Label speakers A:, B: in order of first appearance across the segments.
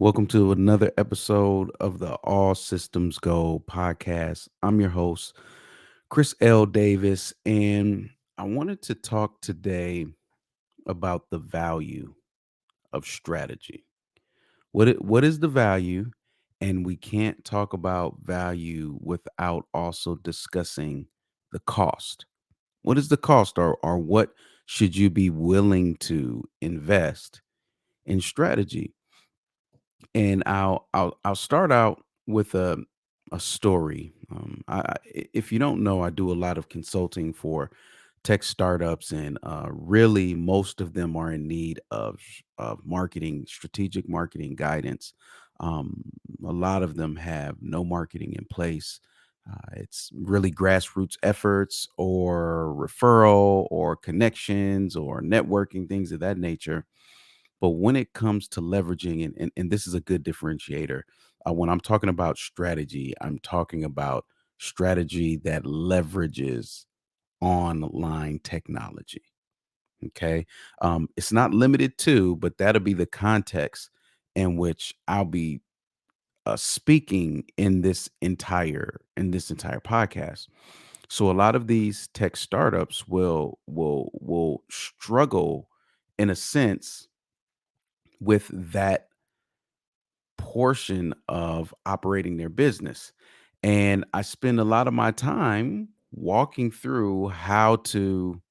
A: Welcome to another episode of the All Systems Go podcast. I'm your host, Chris L. Davis, and I wanted to talk today about the value of strategy. What is the value? And we can't talk about value without also discussing the cost. What is the cost, or what should you be willing to invest in strategy? And I'll start out with a story. If you don't know, I do a lot of consulting for tech startups, and really most of them are in need of marketing, strategic marketing guidance. Um, a lot of them have no marketing in place. It's really grassroots efforts or referral or connections or networking, things of that nature. But when it comes to leveraging, and this is a good differentiator, when I'm talking about strategy, I'm talking about strategy that leverages online technology. Okay. It's not limited to, but that'll be the context in which I'll be speaking in this entire podcast. So a lot of these tech startups will struggle in a sense with that portion of operating their business. And I spend a lot of my time walking through how to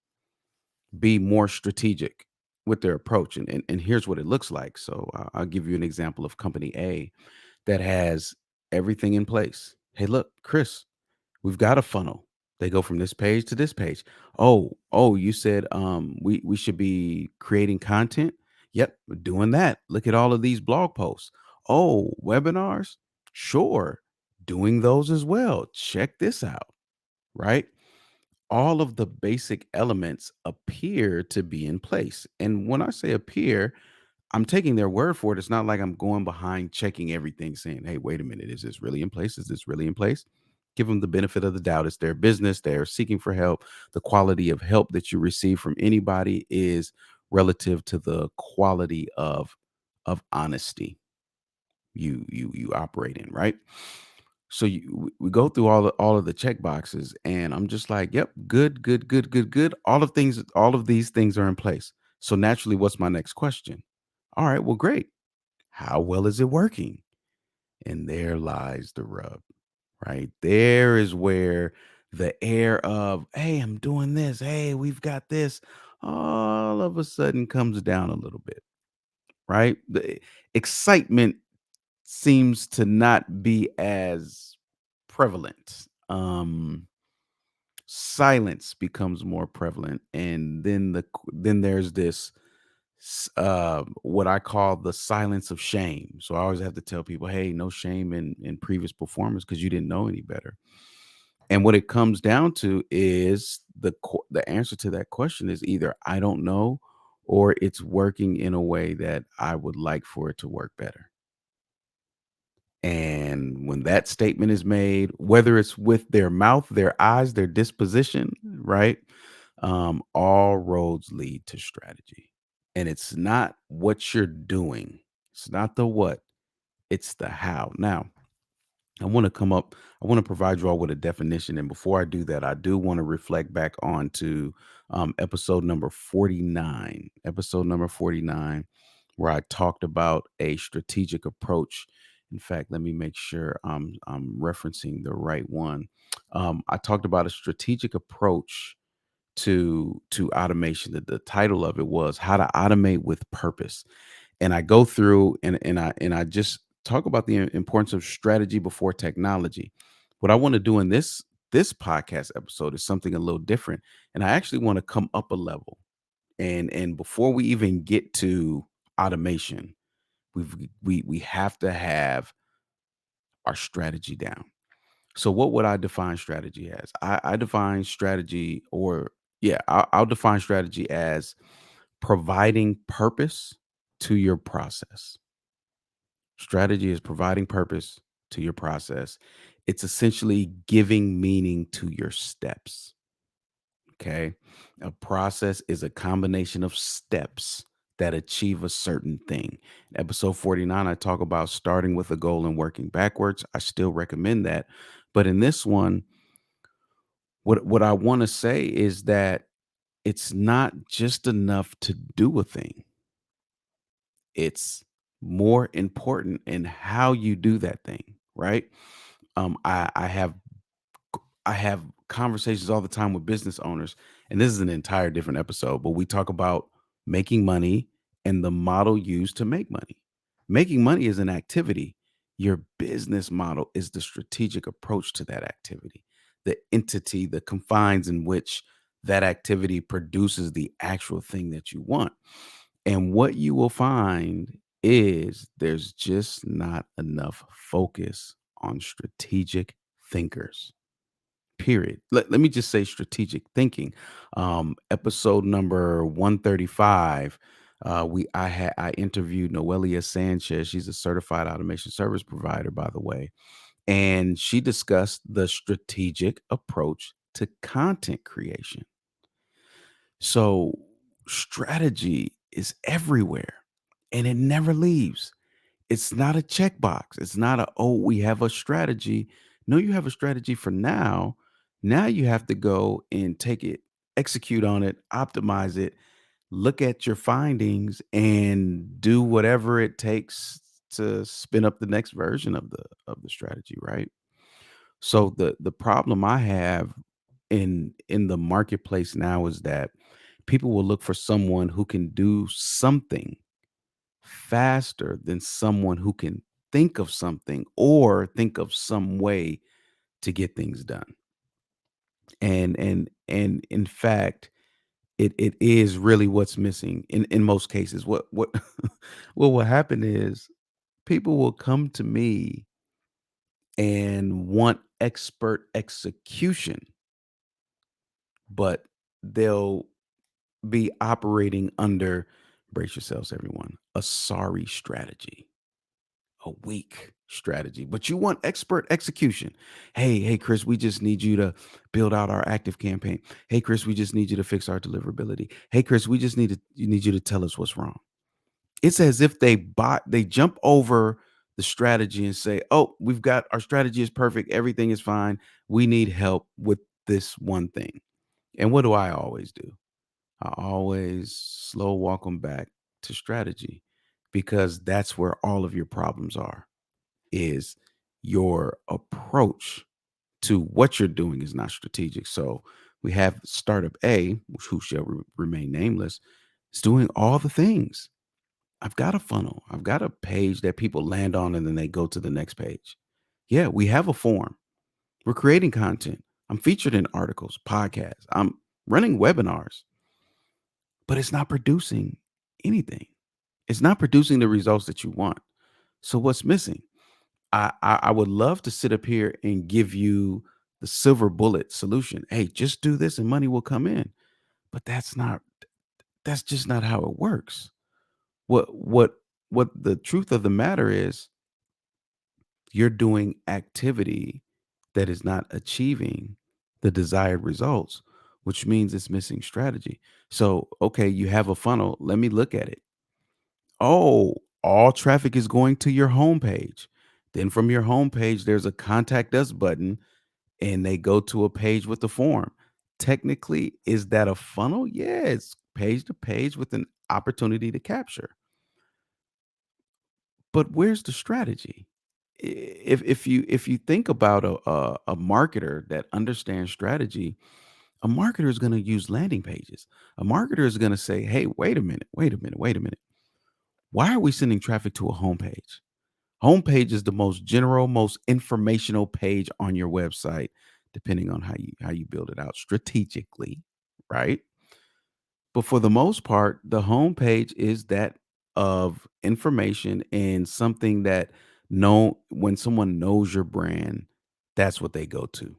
A: be more strategic with their approach. And here's what it looks like. So I'll give you an example of company A that has everything in place. Hey, look, Chris, we've got a funnel. They go from this page to this page. Oh, you said we should be creating content. Yep, we're doing that. Look at all of these blog posts. Oh, webinars? Sure. Doing those as well. Check this out, right? All of the basic elements appear to be in place. And when I say appear, I'm taking their word for it. It's not like I'm going behind checking everything, saying, "Hey, wait a minute, is this really in place? Is this really in place?" Give them the benefit of the doubt. It's their business. They're seeking for help. The quality of help that you receive from anybody is relative to the quality of honesty you operate in, right? So we go through all of the check boxes, and I'm just like, "Yep, good, good, good, good, good." All of these things are in place. So naturally, what's my next question? All right, well, great. How well is it working? And there lies the rub, right? There is where the air of, "Hey, I'm doing this. Hey, we've got this," all of a sudden comes down a little bit, right? The excitement seems to not be as prevalent. Silence becomes more prevalent, and then there's this what I call the silence of shame. So I always have to tell people, "Hey, no shame in previous performance because you didn't know any better." And what it comes down to is the answer to that question is either I don't know, or it's working in a way that I would like for it to work better. And when that statement is made, whether it's with their mouth, their eyes, their disposition, right? All roads lead to strategy. And it's not what you're doing, it's not the what, it's the how. Now, I want to provide you all with a definition. And before I do that, I do want to reflect back on to episode number 49, where I talked about a strategic approach. In fact, let me make sure I'm referencing the right one. I talked about a strategic approach to automation. The title of it was How to Automate with Purpose. And I go through and I just talk about the importance of strategy before technology. What I want to do in this podcast episode is something a little different, and I actually want to come up a level. And before we even get to automation, we have to have our strategy down. So what would I define strategy as? I define strategy, or yeah, I'll define strategy as providing purpose to your process. Strategy is providing purpose to your process. It's essentially giving meaning to your steps. Okay. A process is a combination of steps that achieve a certain thing. Episode 49, I talk about starting with a goal and working backwards. I still recommend that. But in this one, what I want to say is that it's not just enough to do a thing. It's more important in how you do that thing, right? I have conversations all the time with business owners, and this is an entire different episode, but we talk about making money and the model used to make money. Making money is an activity. Your business model is the strategic approach to that activity, the entity, the confines in which that activity produces the actual thing that you want. And what you will find is there's just not enough focus on strategic thinkers. Period. Let me just say strategic thinking. Episode number 135. I interviewed Noelia Sanchez. She's a certified automation service provider, by the way, and she discussed the strategic approach to content creation. So strategy is everywhere and it never leaves. It's not a checkbox. It's not a, oh, we have a strategy. No, you have a strategy for now. Now you have to go and take it, execute on it, optimize it, look at your findings and do whatever it takes to spin up the next version of the strategy, right? So the problem I have in the marketplace now is that people will look for someone who can do something faster than someone who can think of something or think of some way to get things done. And in fact, it is really what's missing in most cases. What what will happen is people will come to me and want expert execution, but they'll be operating under, brace yourselves everyone, a sorry strategy, a weak strategy, but you want expert execution. Hey, Chris, we just need you to build out our active campaign. Hey, Chris, we just need you to fix our deliverability. Hey, Chris, we just need you to tell us what's wrong. It's as if they jump over the strategy and say, "Oh, we've got our strategy is perfect. Everything is fine. We need help with this one thing." And what do I always do? I always slow walk them back to strategy because that's where all of your problems are. Is your approach to what you're doing is not strategic. So we have startup A, who shall remain nameless, is doing all the things. I've got a funnel. I've got a page that people land on and then they go to the next page. Yeah, we have a form. We're creating content. I'm featured in articles, podcasts. I'm running webinars, but it's not producing anything. It's not producing the results that you want. So what's missing? I would love to sit up here and give you the silver bullet solution. Hey, just do this and money will come in. But that's just not how it works. What what what the truth of the matter is, you're doing activity that is not achieving the desired results, which means it's missing strategy. So, okay, you have a funnel. Let me look at it. Oh, all traffic is going to your homepage. Then from your homepage, there's a contact us button and they go to a page with the form. Technically, is that a funnel? Yeah, it's page to page with an opportunity to capture. But where's the strategy? If you think about a marketer that understands strategy, a marketer is going to use landing pages. A marketer is going to say, "Hey, wait a minute, wait a minute, wait a minute. Why are we sending traffic to a homepage? Homepage is the most general, most informational page on your website, depending on how you build it out strategically, right? But for the most part, the homepage is that of information and something that know when someone knows your brand, that's what they go to.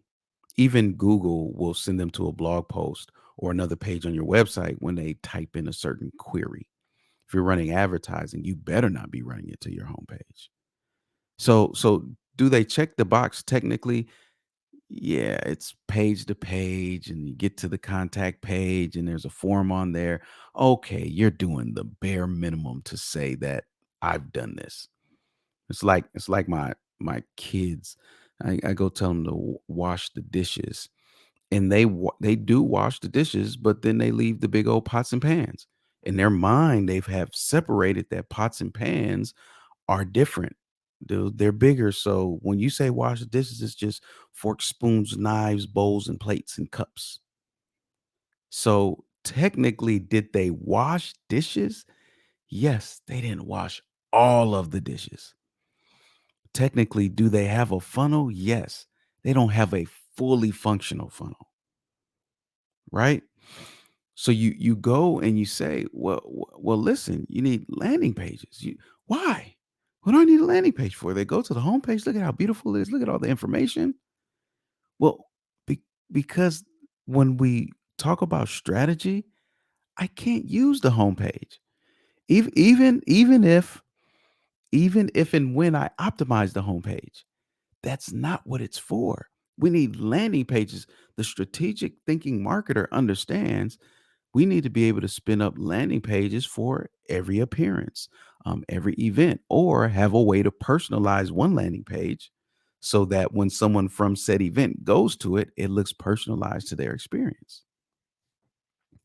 A: Even Google will send them to a blog post or another page on your website when they type in a certain query. If you're running advertising, you better not be running it to your homepage. So do they check the box technically? Yeah, it's page to page, and you get to the contact page, and there's a form on there. Okay, you're doing the bare minimum to say that I've done this. It's like my kids. I go tell them to wash the dishes, and they do wash the dishes, but then they leave the big old pots and pans. In their mind, they've have separated that pots and pans are different. They're bigger. So when you say wash the dishes, it's just forks, spoons, knives, bowls, and plates and cups. So technically, did they wash dishes? Yes, they didn't wash all of the dishes. Technically, do they have a funnel? Yes. They don't have a fully functional funnel, right? So you go and you say, well, listen, you need landing pages. Why? What do I need a landing page for? They go to the homepage. Look at how beautiful it is. Look at all the information. Well, be, because when we talk about strategy, I can't use the homepage. Even if and when I optimize the homepage, that's not what it's for. We need landing pages. The strategic thinking marketer understands we need to be able to spin up landing pages for every appearance, every event, or have a way to personalize one landing page so that when someone from said event goes to it, it looks personalized to their experience.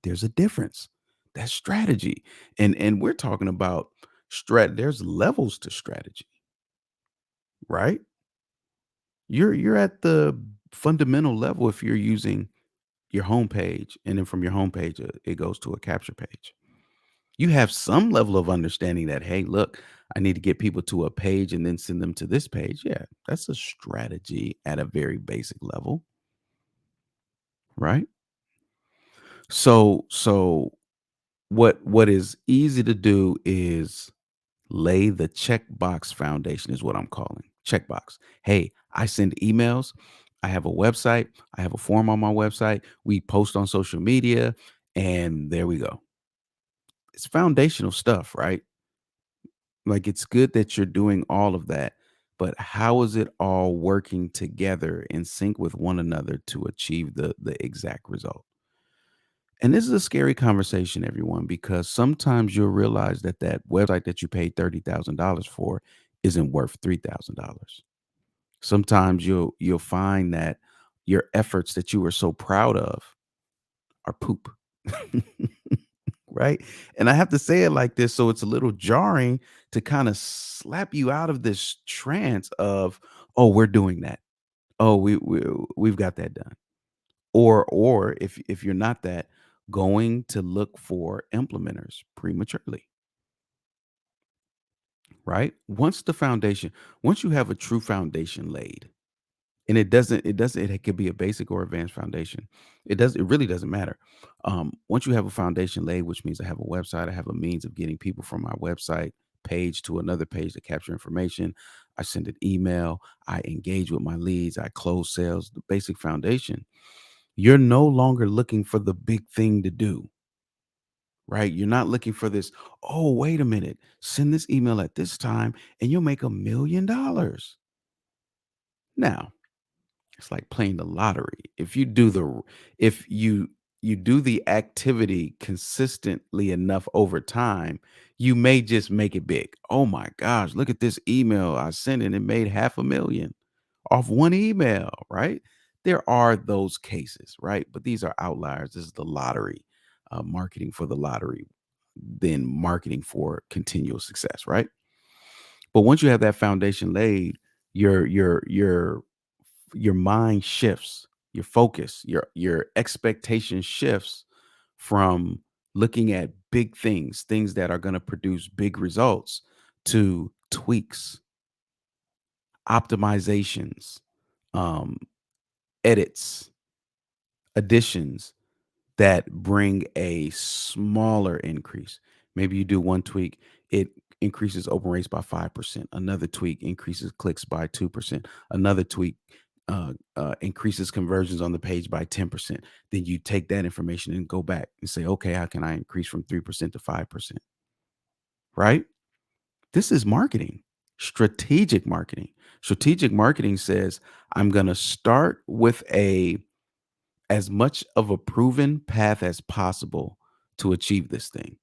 A: There's a difference. That's strategy. And we're talking about there's levels to strategy, right? You're at the fundamental level if you're using your homepage, and then from your homepage, it goes to a capture page. You have some level of understanding that, hey, look, I need to get people to a page and then send them to this page. Yeah, that's a strategy at a very basic level, right? So what is easy to do is lay the checkbox foundation is what I'm calling checkbox. Hey, I send emails. I have a website. I have a form on my website. We post on social media, and there we go. It's foundational stuff, right? Like, it's good that you're doing all of that, but how is it all working together in sync with one another to achieve the exact result? And this is a scary conversation, everyone, because sometimes you'll realize that that website that you paid $30,000 for isn't worth $3,000. Sometimes you'll find that your efforts that you were so proud of are poop. Right? And I have to say it like this, so it's a little jarring to kind of slap you out of this trance of, "Oh, we're doing that. Oh, we've got that done." Or if you're not that, going to look for implementers prematurely, right? Once you have a true foundation laid, and it could be a basic or advanced foundation. It really doesn't matter. Once you have a foundation laid, which means I have a website, I have a means of getting people from my website page to another page to capture information. I send an email, I engage with my leads, I close sales, the basic foundation. You're no longer looking for the big thing to do, right? You're not looking for this, oh, wait a minute, send this email at this time and you'll make $1 million. Now, it's like playing the lottery. If you do the activity consistently enough over time, you may just make it big. Oh my gosh, look at this email I sent and it made half a million off one email, right? There are those cases, right? But these are outliers. This is the lottery, marketing for the lottery, then marketing for continual success, right? But once you have that foundation laid, your mind shifts, your focus, your expectation shifts from looking at big things that are going to produce big results, to tweaks, optimizations, um, edits, additions that bring a smaller increase. Maybe you do one tweak, it increases open rates by 5%. Another tweak increases clicks by 2%. Another tweak increases conversions on the page by 10%. Then you take that information and go back and say, okay, how can I increase from 3% to 5%? Right? This is marketing. Strategic marketing. Strategic marketing says, I'm going to start with a as much of a proven path as possible to achieve this thing.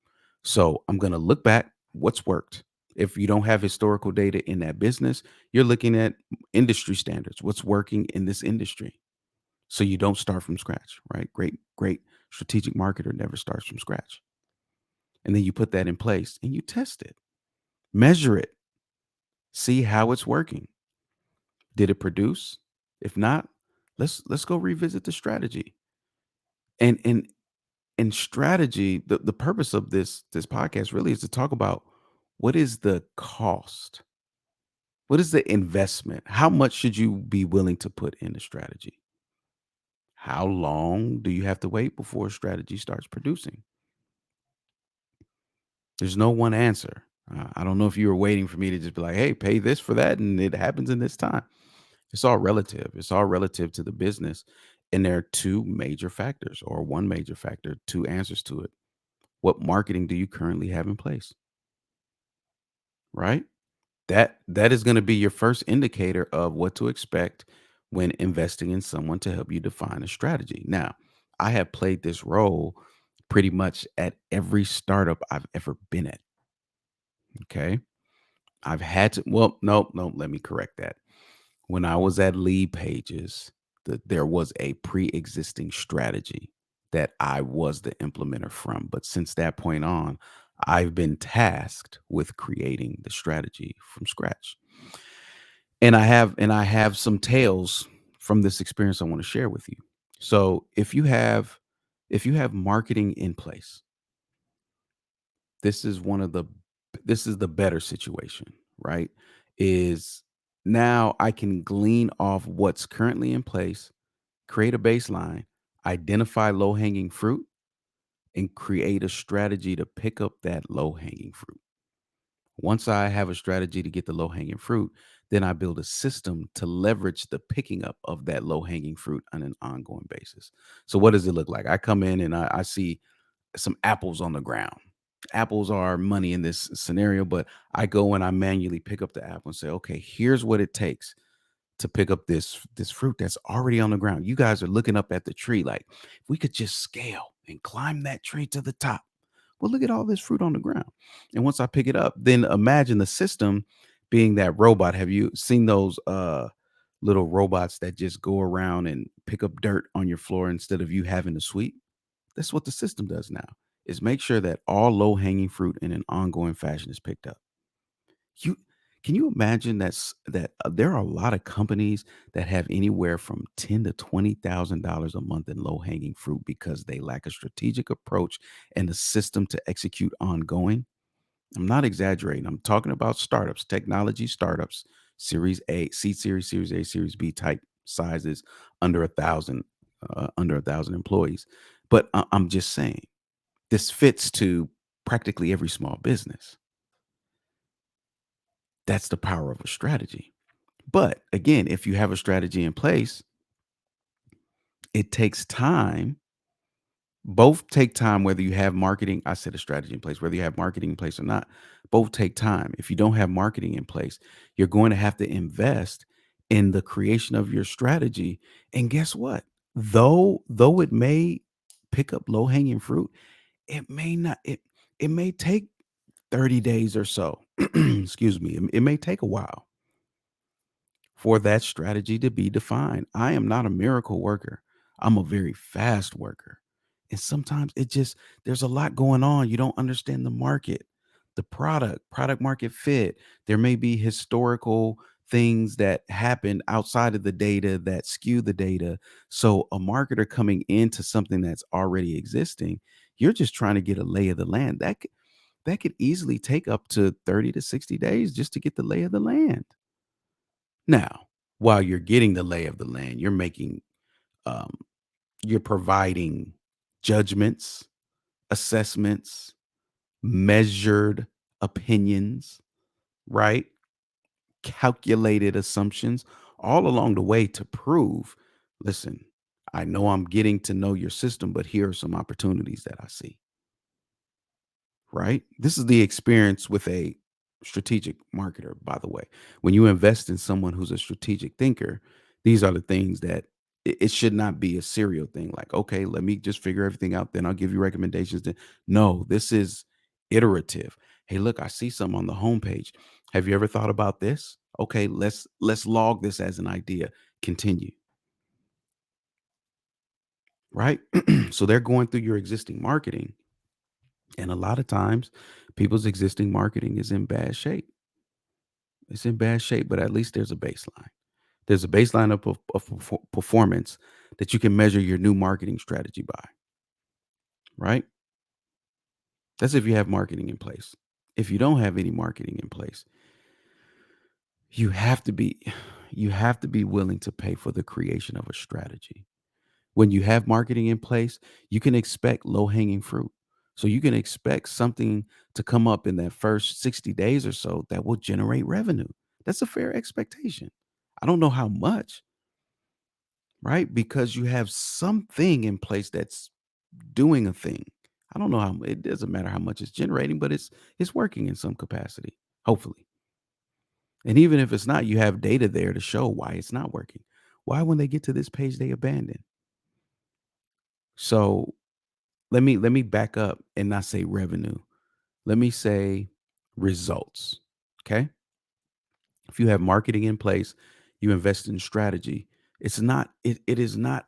A: So I'm going to look back what's worked. If you don't have historical data in that business, you're looking at industry standards, what's working in this industry. So you don't start from scratch, right? Great strategic marketer never starts from scratch. And then you put that in place and you test it, measure it, see how it's working. Did it produce? If not, let's go revisit the strategy. And strategy, the purpose of this podcast really is to talk about what is the cost? What is the investment? How much should you be willing to put into strategy? How long do you have to wait before a strategy starts producing? There's no one answer. I don't know if you were waiting for me to just be like, "Hey, pay this for that," and it happens in this time. It's all relative. It's all relative to the business, and there are two major factors, or one major factor, two answers to it. What marketing do you currently have in place? Right? That is gonna be your first indicator of what to expect when investing in someone to help you define a strategy. Now, I have played this role pretty much at every startup I've ever been at, okay? I've had to well, no, let me correct that. When I was at Lead Pages, there was a pre-existing strategy that I was the implementer from, but since that point on, I've been tasked with creating the strategy from scratch. And I have some tales from this experience I want to share with you. So, if you have marketing in place, this is one of the this is the better situation, right? Is now I can glean off what's currently in place, create a baseline, identify low-hanging fruit, and create a strategy to pick up that low-hanging fruit. Once I have a strategy to get the low hanging fruit, then I build a system to leverage the picking up of that low hanging fruit on an ongoing basis. So, what does it look like? I come in and I see some apples on the ground. Apples are money in this scenario, but I go and I manually pick up the apple and say, okay, here's what it takes to pick up this fruit that's already on the ground. You guys are looking up at the tree like, if we could just scale and climb that tree to the top, well, look at all this fruit on the ground. And once I pick it up, then imagine the system being that robot. Have you seen those little robots that just go around and pick up dirt on your floor instead of you having to sweep? That's what the system does now. Is make sure that all low-hanging fruit in an ongoing fashion is picked up. You can you imagine that there are a lot of companies that have anywhere from ten to $20,000 a month in low-hanging fruit because they lack a strategic approach and a system to execute ongoing? I'm not exaggerating. I'm talking about startups, technology startups, Series A, seed series, Series A, Series B type sizes, under 1,000 employees. But I'm just saying, this fits to practically every small business. That's the power of a strategy. But again, if you have a strategy in place, it takes time. Both take time, whether you have marketing, I said a strategy in place, whether you have marketing in place or not, both take time. If you don't have marketing in place, you're going to have to invest in the creation of your strategy. And guess what? Though it may pick up low-hanging fruit, it may not, it may take 30 days or so. Excuse me. It may take a while for that strategy to be defined. I am not a miracle worker. I'm a very fast worker. And sometimes there's a lot going on. You don't understand the market, the product market fit. There may be historical things that happen outside of the data that skew the data. So a marketer coming into something that's already existing, you're just trying to get a lay of the land. That could easily take up to 30 to 60 days just to get the lay of the land. Now, while you're getting the lay of the land, um, you're providing judgments, assessments, measured opinions, right? Calculated assumptions all along the way to prove, listen, I know I'm getting to know your system, but here are some opportunities that I see, right? This is the experience with a strategic marketer, by the way. When you invest in someone who's a strategic thinker, these are the things that it should not be a serial thing. Like, okay, let me just figure everything out, then I'll give you recommendations. No, this is iterative. Hey, look, I see some on the homepage. Have you ever thought about this? Okay, let's log this as an idea. Continue, right? So they're going through your existing marketing, and a lot of times people's existing marketing is in bad shape. It's in bad shape, but at least there's a baseline. There's a baseline of performance that you can measure your new marketing strategy by, right? That's if you have marketing in place. If you don't have any marketing in place, you have to be you have to be willing to pay for the creation of a strategy. When you have marketing in place, you can expect low-hanging fruit. So you can expect something to come up in that first 60 days or so that will generate revenue. That's a fair expectation. I don't know how much, right? Because you have something in place that's doing a thing. I don't know how it doesn't matter how much it's generating, but it's working in some capacity, hopefully. And even if it's not, you have data there to show why it's not working. Why when they get to this page they abandon. So let me back up and not say revenue. Let me say results. Okay? If you have marketing in place, you invest in strategy, it is not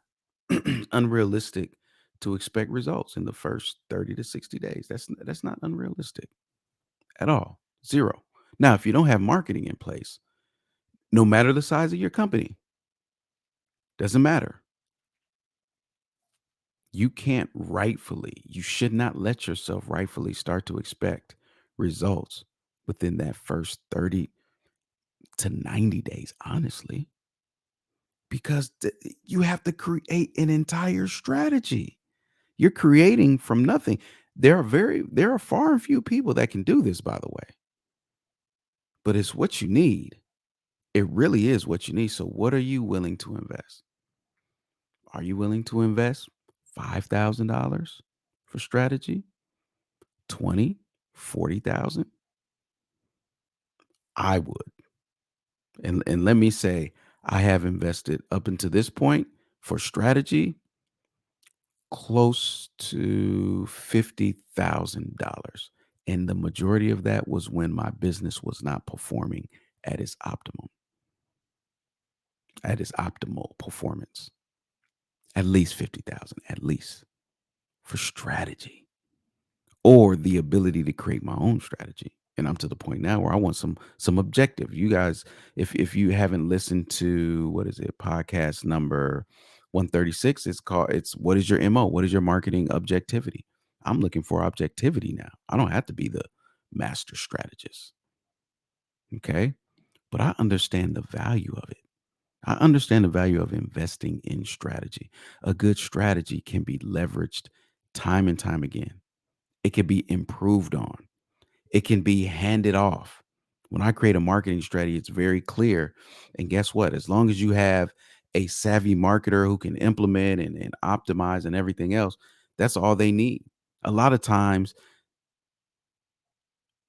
A: unrealistic to expect results in the first 30 to 60 days. That's not unrealistic at all. Zero. Now, if you don't have marketing in place, no matter the size of your company, doesn't matter. You should not let yourself rightfully start to expect results within that first 30 to 90 days, honestly, because you have to create an entire strategy. You're creating from nothing. There are far and few people that can do this, by the way, but it's what you need. It really is what you need. So what are you willing to invest? Are you willing to invest $5,000 for strategy? 20, 40,000? I would. And let me say, I have invested up until this point for strategy close to $50,000. And the majority of that was when my business was not performing at its optimal performance. At least 50,000, at least for strategy or the ability to create my own strategy. And I'm to the point now where I want some objective. You guys, if you haven't listened to what is it, podcast number 136, it's what is your MO? What is your marketing objectivity? I'm looking for objectivity now. I don't have to be the master strategist. Okay. But I understand the value of it. I understand the value of investing in strategy. A good strategy can be leveraged time and time again. It can be improved on. It can be handed off. When I create a marketing strategy, it's very clear. And guess what? As long as you have a savvy marketer who can implement and optimize and everything else, that's all they need. A lot of times,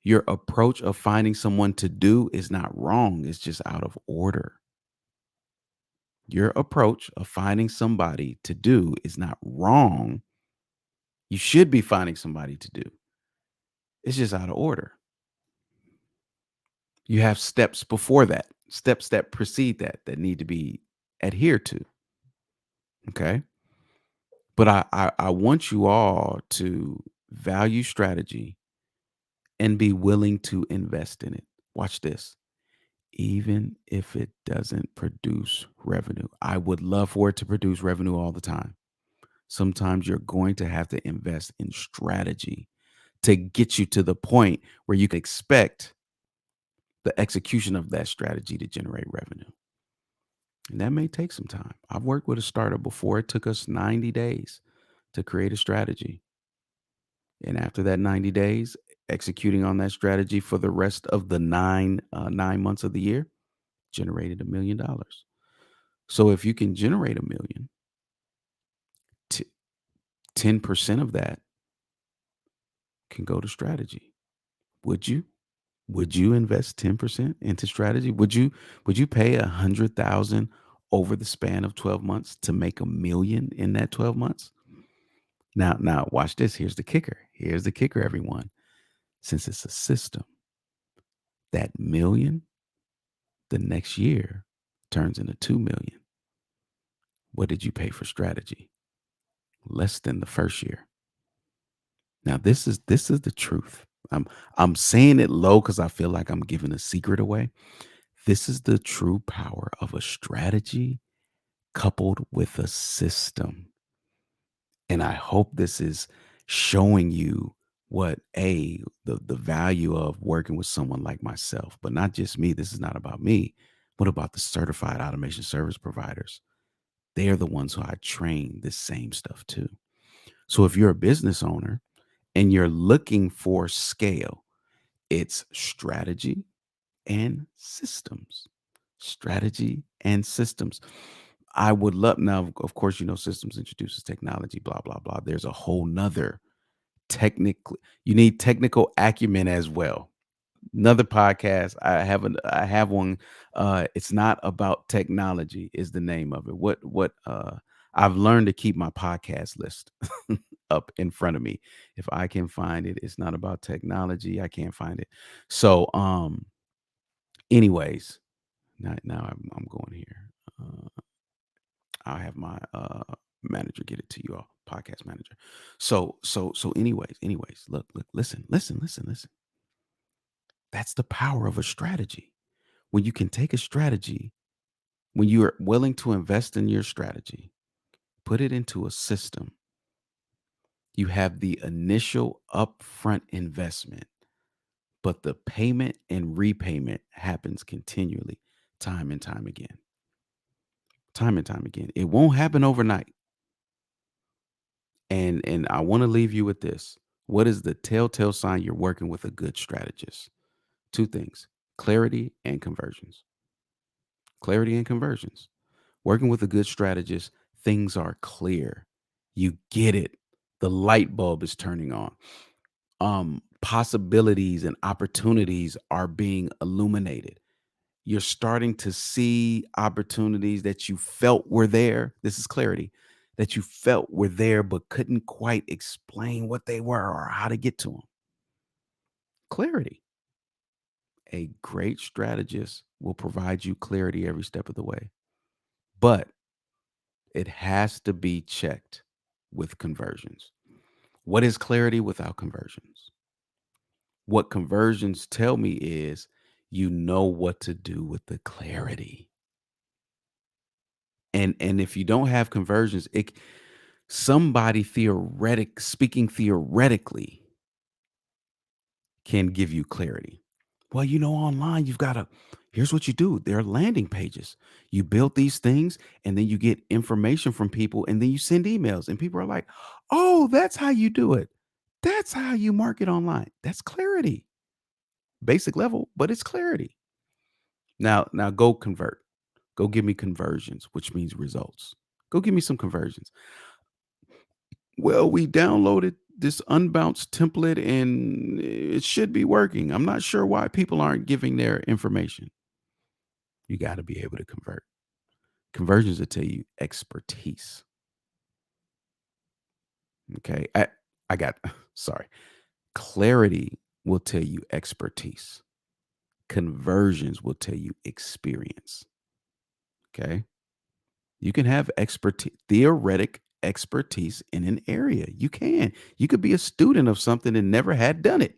A: your approach of finding someone to do is not wrong, it's just out of order. Your approach of finding somebody to do is not wrong. You should be finding somebody to do. It's just out of order. You have steps before that, steps that precede that need to be adhered to. Okay. But I want you all to value strategy and be willing to invest in it. Watch this. Even if it doesn't produce revenue, I would love for it to produce revenue all the time. Sometimes you're going to have to invest in strategy to get you to the point where you can expect the execution of that strategy to generate revenue. And that may take some time. I've worked with a startup before. It took us 90 days to create a strategy. And after that 90 days, executing on that strategy for the rest of the 9 months of the year generated $1 million. So if you can generate 1 million, 10% of that can go to strategy. Would you? Would you invest 10% into strategy? Would you pay 100,000 over the span of 12 months to make 1,000,000 in that 12 months? Now watch this. Here's the kicker. Here's the kicker, everyone. Since it's a system, that million the next year turns into 2,000,000. What did you pay for strategy? Less than the first year. Now this is the truth. I'm saying it low because I feel like I'm giving a secret away. This is the true power of a strategy coupled with a system. And I hope this is showing you what the value of working with someone like myself, but not just me. This is not about me. What about the certified automation service providers? They're the ones who I train this same stuff too. So if you're a business owner and you're looking for scale, it's strategy and systems. Strategy and systems. I would love now, of course, systems introduces technology, blah, blah, blah. There's a whole nother technically, you need technical acumen as well. Another podcast. I have one. It's not about technology, is the name of it. What I've learned to keep my podcast list up in front of me. If I can find it, it's not about technology. I can't find it. So anyways, now I'm going here. I'll have my manager get it to you all, podcast manager. So anyways, look, listen. That's the power of a strategy. When you can take a strategy, when you are willing to invest in your strategy, put it into a system, you have the initial upfront investment, but the payment and repayment happens continually, time and time again. Time and time again. It won't happen overnight. And I want to leave you with this. What is the telltale sign you're working with a good strategist? Two things: clarity and conversions. Clarity and conversions. Working with a good strategist, things are clear. You get it. The light bulb is turning on. Possibilities and opportunities are being illuminated. You're starting to see opportunities that you felt were there. This is clarity, that you felt were there but couldn't quite explain what they were or how to get to them. Clarity. A great strategist will provide you clarity every step of the way, but it has to be checked with conversions. What is clarity without conversions? What conversions tell me is you know what to do with the clarity. And if you don't have conversions, somebody speaking theoretically can give you clarity. Well, online you've got to here's what you do. There are landing pages. You build these things and then you get information from people and then you send emails and people are like, "Oh, that's how you do it. That's how you market online." That's clarity. Basic level, but it's clarity. Now go convert. Go give me conversions, which means results. Go give me some conversions. Well, we downloaded this unbounced template and it should be working. I'm not sure why people aren't giving their information. You got to be able to convert. Conversions will tell you expertise. Okay. I got, sorry. Clarity will tell you expertise. Conversions will tell you experience. Okay. You can have theoretic expertise in an area. You can. You could be a student of something and never had done it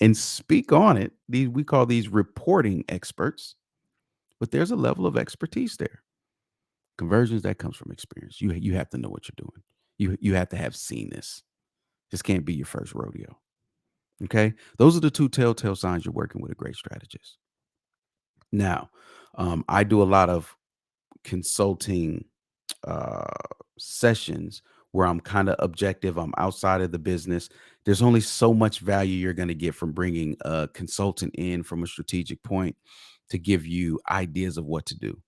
A: and speak on it. We call these reporting experts, but there's a level of expertise there. Conversions that comes from experience. You have to know what you're doing. You have to have seen this. This can't be your first rodeo. Okay, those are the two telltale signs you're working with a great strategist. Now, I do a lot of consulting uh, sessions where I'm kind of objective. I'm outside of the business. There's only so much value you're going to get from bringing a consultant in from a strategic point to give you ideas of what to do.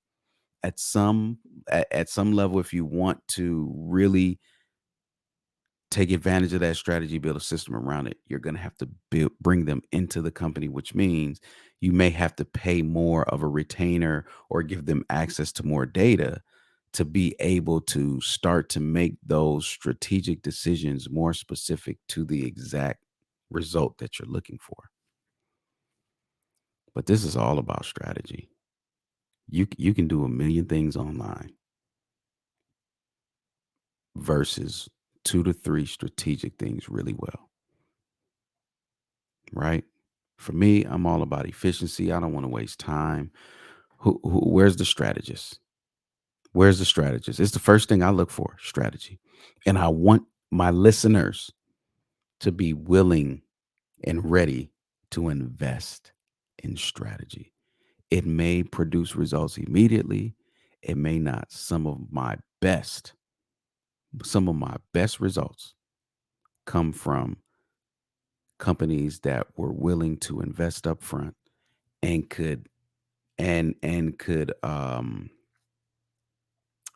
A: At some level, if you want to really take advantage of that strategy, build a system around it, you're going to have to bring them into the company, which means you may have to pay more of a retainer or give them access to more data to be able to start to make those strategic decisions more specific to the exact result that you're looking for. But this is all about strategy. You can do a million things online versus 2 to 3 strategic things really well, right? For me, I'm all about efficiency. I don't want to waste time. Where's the strategist? Where's the strategist? It's the first thing I look for, strategy. And I want my listeners to be willing and ready to invest in strategy. It may produce results immediately. It may not. Some of my best results come from companies that were willing to invest up front and could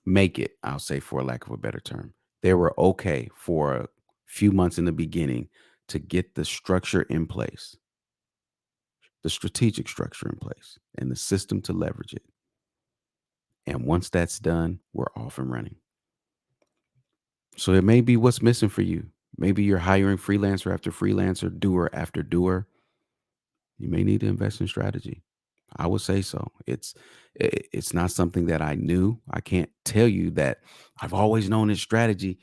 A: make it, I'll say, for lack of a better term. They were okay for a few months in the beginning to get the structure in place, the strategic structure in place, and the system to leverage it. And once that's done, we're off and running. So it may be what's missing for you. Maybe you're hiring freelancer after freelancer, doer after doer. You may need to invest in strategy. I would say so. It's not something that I knew. I can't tell you that I've always known this strategy.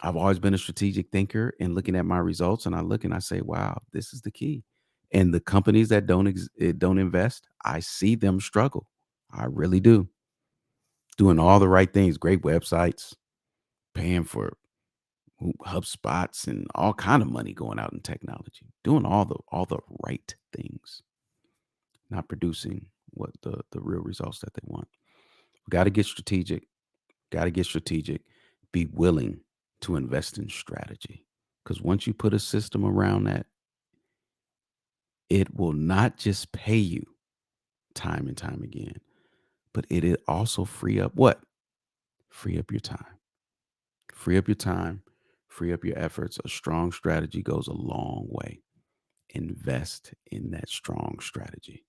A: I've always been a strategic thinker, and looking at my results, and I look and I say, "Wow, this is the key." And the companies that don't invest, I see them struggle. I really do. Doing all the right things, great websites, paying for HubSpots and all kind of money going out in technology, doing all the right things, not producing what the real results that they want. Got to get strategic. Got to get strategic. Be willing to invest in strategy. Because once you put a system around that, it will not just pay you time and time again, but it also free up what? Free up your time. Free up your time. Free up your efforts. A strong strategy goes a long way. Invest in that strong strategy.